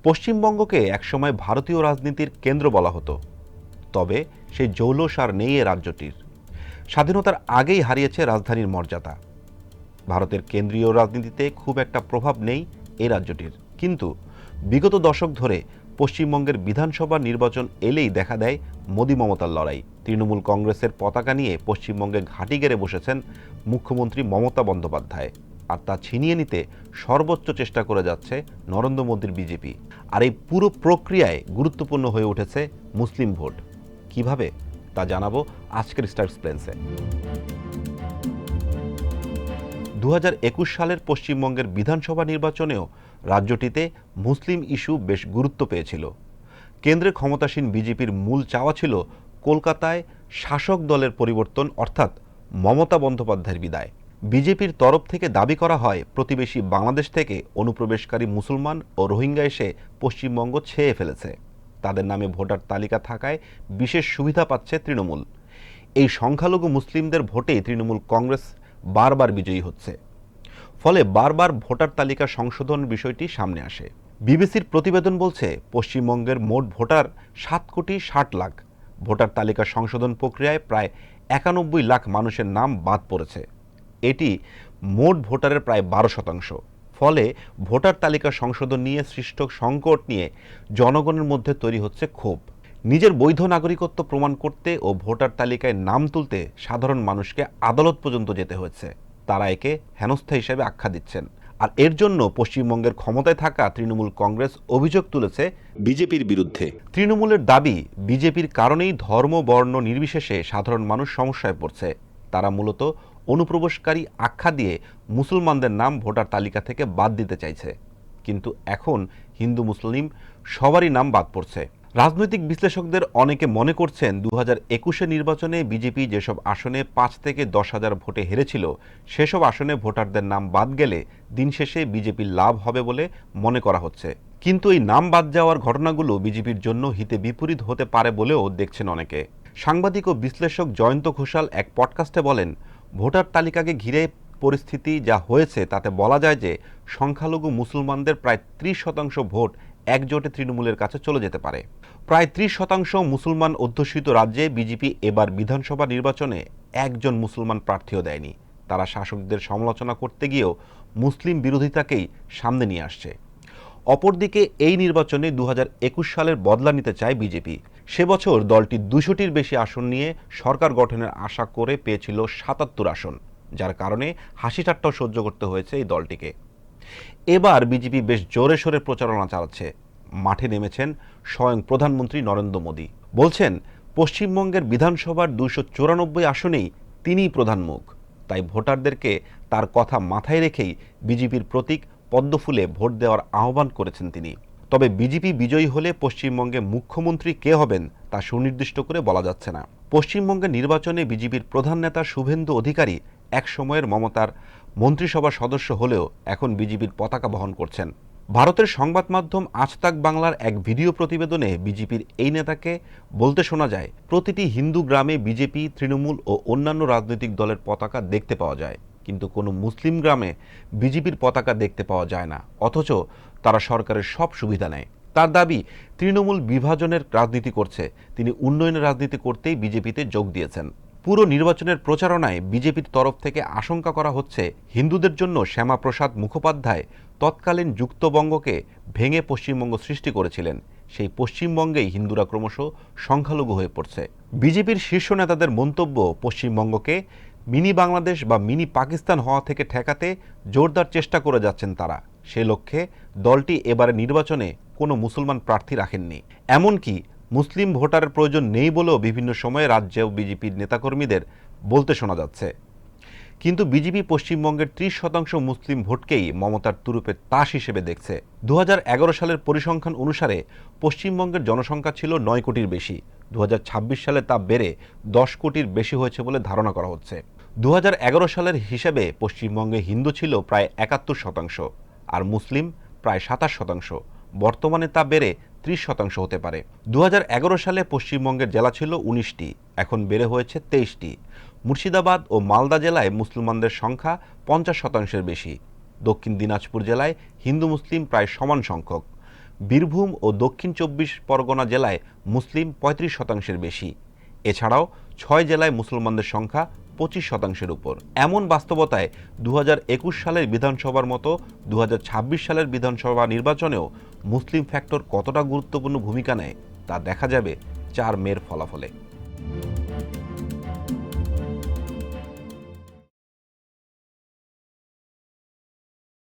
পশ্চিমবঙ্গকে একসময় ভারতীয় রাজনীতির কেন্দ্র বলা হতো, তবে সেই জৌলস আর নেই এ রাজ্যটির। স্বাধীনতার আগেই হারিয়েছে রাজধানীর মর্যাদা। ভারতের কেন্দ্রীয় রাজনীতিতে খুব একটা প্রভাব নেই এই রাজ্যটির, কিন্তু বিগত দশক ধরে পশ্চিমবঙ্গের বিধানসভা নির্বাচন এলেই দেখা দেয় মোদি মমতার লড়াই। তৃণমূল কংগ্রেসের পতাকা নিয়ে পশ্চিমবঙ্গে ঘাঁটি গেড়ে বসেছেন মুখ্যমন্ত্রী মমতা বন্দ্যোপাধ্যায়, আর তা ছিনিয়ে নিতে সর্বোচ্চ চেষ্টা করে যাচ্ছে নরেন্দ্র মোদীর বিজেপি। আর এই পুরো প্রক্রিয়ায় গুরুত্বপূর্ণ হয়ে উঠেছে মুসলিম ভোট। কিভাবে তা জানাবো আজকের স্টার এক্সপ্লেন্সে। 2021 সালের পশ্চিমবঙ্গের বিধানসভা নির্বাচনেও রাজ্যটিতে মুসলিম ইস্যু বেশ গুরুত্ব পেয়েছিল। কেন্দ্রে ক্ষমতাসীন বিজেপির মূল চাওয়া ছিল কলকাতায় শাসক দলের পরিবর্তন, অর্থাৎ মমতা বন্দ্যোপাধ্যায়ের বিদায়। বিজেপির তরফ থেকে দাবি করা হয় প্রতিবেশী বাংলাদেশ থেকে অনুপ্রবেশকারী মুসলমান ও রোহিঙ্গা এসে পশ্চিমবঙ্গ ছেয়ে ফেলেছে। তাদের নামে ভোটার তালিকা থাকায় বিশেষ সুবিধা পাচ্ছে তৃণমূল। এই সংখ্যালঘু মুসলিমদের ভোটেই তৃণমূল কংগ্রেস বারবার বিজয়ী হচ্ছে, ফলে বারবার ভোটার তালিকা সংশোধন বিষয়টি সামনে আসে। বিবিসির প্রতিবেদন বলছে পশ্চিমবঙ্গের মোট ভোটার 7,60,00,000। ভোটার তালিকা সংশোধন প্রক্রিয়ায় প্রায় 91 লাখ মানুষের নাম বাদ পড়েছে। এটি মোট ভোটারের প্রায় 12%। ফলে ভোটার তালিকা সংশোধন নিয়ে সৃষ্ট সংকট নিয়ে জনগণের মধ্যে তৈরি হচ্ছে ক্ষোভ। নিজের বৈধ নাগরিকত্ব প্রমাণ করতে ও ভোটার তালিকায় নাম তুলতে সাধারণ মানুষকে আদালত পর্যন্ত যেতে হয়েছে। তারা একে হেনস্থা হিসেবে আখ্যা দিচ্ছেন। আর এর জন্য পশ্চিমবঙ্গের ক্ষমতায় থাকা তৃণমূল কংগ্রেস অভিযোগ তুলেছে বিজেপির বিরুদ্ধে। তৃণমূলের দাবি, বিজেপির কারণেই ধর্ম বর্ণ নির্বিশেষে সাধারণ মানুষ সমস্যায় পড়ছে। তারা মূলত অনুপ্রবেশকারী আখ্যা দিয়ে মুসলমানদের নাম ভোটার তালিকা থেকে বাদ দিতে চাইছে। কিন্তু এখন হিন্দু মুসলিম সবারই নাম বাদ পড়ছে। রাজনৈতিক বিশ্লেষকদের অনেকে মনে করছেন 2021 নির্বাচনে বিজেপি যেসব আসনে 5 থেকে 10,000 ভোটে হেরেছিল, সেসব আসনে ভোটারদের নাম বাদ গেলে দিন শেষে বিজেপির লাভ হবে বলে মনে করা হচ্ছে। কিন্তু এই নাম বাদ যাওয়ার ঘটনাগুলো বিজেপির জন্য হিতে বিপরীত হতে পারে বলেও দেখছেন অনেকে। সাংবাদিক ও বিশ্লেষক জয়ন্ত ঘোষাল এক পডকাস্টে বলেন, ভোটার তালিকাকে ঘিরে পরিস্থিতি যা হয়েছে তাতে বলা যায় যে সংখ্যালঘু মুসলমানদের প্রায় 30% ভোট একজোটে তৃণমূলের কাছে চলে যেতে পারে। প্রায় 30% মুসলমান অধ্যুষিত রাজ্যে বিজেপি এবার বিধানসভা নির্বাচনে একজন মুসলমান প্রার্থীও দেয়নি। তারা শাসকদের সমালোচনা করতে গিয়েও মুসলিম বিরোধিতাকেই সামনে নিয়ে আসছে। অপরদিকে এই নির্বাচনে 2021 সালের বদলা নিতে চায় বিজেপি। সে বছর দলটি 200টির বেশি আসন নিয়ে সরকার গঠনের আশা করে পেয়েছিল 77 আসন, যার কারণে হাসি ঠাট্টাও সহ্য করতে হয়েছে এই দলটিকে। এবার বিজেপি বেশ জোরে সোরে প্রচারণা চালাচ্ছে। মাঠে নেমেছেন স্বয়ং প্রধানমন্ত্রী নরেন্দ্র মোদী। বলছেন পশ্চিমবঙ্গের বিধানসভার 294 আসনেই তিনিই প্রধান মুখ। তাই ভোটারদেরকে তার কথা মাথায় রেখেই বিজেপির প্রতীক পদ্মফুলে ভোট দেওয়ার আহ্বান করেছেন তিনি। তবে বিজেপি বিজয়ী হলে পশ্চিমবঙ্গে মুখ্যমন্ত্রী কে হবেন তা সুনির্দিষ্ট করে বলা যাচ্ছে না। পশ্চিমবঙ্গের নির্বাচনে বিজেপির প্রধান নেতা শুভেন্দু অধিকারী এক সময়ের মমতার মন্ত্রিসভার সদস্য হলেও এখন বিজেপির পতাকা বহন করছেন। ভারতের সংবাদ মাধ্যম আজ তাক বাংলার এক ভিডিও প্রতিবেদনে বিজেপির এই নেতাকে বলতে শোনা যায়, প্রতিটি হিন্দু গ্রামে বিজেপি, তৃণমূল ও অন্যান্য রাজনৈতিক দলের পতাকা দেখতে পাওয়া যায়, কিন্তু কোনো মুসলিম গ্রামে বিজেপির পতাকা দেখতে পাওয়া যায় না, অথচ তারা সরকারের সব সুবিধা নেয়। তার দাবি, তৃণমূল বিভাজনের রাজনীতি করছে, তিনি উন্নয়নের রাজনীতি করতেই বিজেপিতে যোগ দিয়েছেন। পুরো নির্বাচনের প্রচারণায় বিজেপির তরফ থেকে আশঙ্কা করা হচ্ছে হিন্দুদের জন্য শ্যামাপ্রসাদ মুখোপাধ্যায় তৎকালীন যুক্তবঙ্গকে ভেঙে পশ্চিমবঙ্গ সৃষ্টি করেছিলেন। সেই পশ্চিমবঙ্গেই হিন্দুরা ক্রমশ সংখ্যালঘু হয়ে পড়ছে। বিজেপির শীর্ষ নেতাদের মন্তব্য, পশ্চিমবঙ্গকে মিনি বাংলাদেশ বা মিনি পাকিস্তান হওয়া থেকে ঠেকাতে জোরদার চেষ্টা করে যাচ্ছেন তারা। সে লক্ষ্যে দলটি এবারে নির্বাচনে কোনো মুসলমান প্রার্থী রাখেননি। এমনকি মুসলিম ভোটারের প্রয়োজন নেই বলেও বিভিন্ন সময়ে রাজ্যেও বিজেপির নেতাকর্মীদের বলতে শোনা যাচ্ছে। কিন্তু বিজেপি পশ্চিমবঙ্গের 30% মুসলিম ভোটকেই মমতার তুরুপের তাস হিসেবে দেখছে। 2011 সালের পরিসংখ্যান অনুসারে পশ্চিমবঙ্গের জনসংখ্যা ছিল 9 কোটির বেশি। 2026 সালে তা বেড়ে 10 কোটির বেশি হয়েছে বলে ধারণা করা হচ্ছে। 2011 সালের হিসেবে পশ্চিমবঙ্গে হিন্দু ছিল প্রায় 71% আর মুসলিম প্রায় 27%। বর্তমানে তা বেড়ে 30% হতে পারে। 2011 সালে পশ্চিমবঙ্গের জেলা ছিল 19টি, এখন বেড়ে হয়েছে 23টি। মুর্শিদাবাদ ও মালদা জেলায় মুসলমানদের সংখ্যা 50%-এর বেশি। দক্ষিণ দিনাজপুর জেলায় হিন্দু মুসলিম প্রায় সমান সংখ্যক। বীরভূম ও দক্ষিণ ২৪ পরগনা জেলায় মুসলিম ৩৫%-এর বেশি। এছাড়াও ৬ জেলায় মুসলমানদের সংখ্যা ২৫%-এর উপর। এমন বাস্তবতায় ২০২১ সালের বিধানসভার মতো ২০২৬ সালের বিধানসভা নির্বাচনেও মুসলিম ফ্যাক্টর কতটা গুরুত্বপূর্ণ ভূমিকা নেয় তা দেখা যাবে ৪ মের ফলাফলে।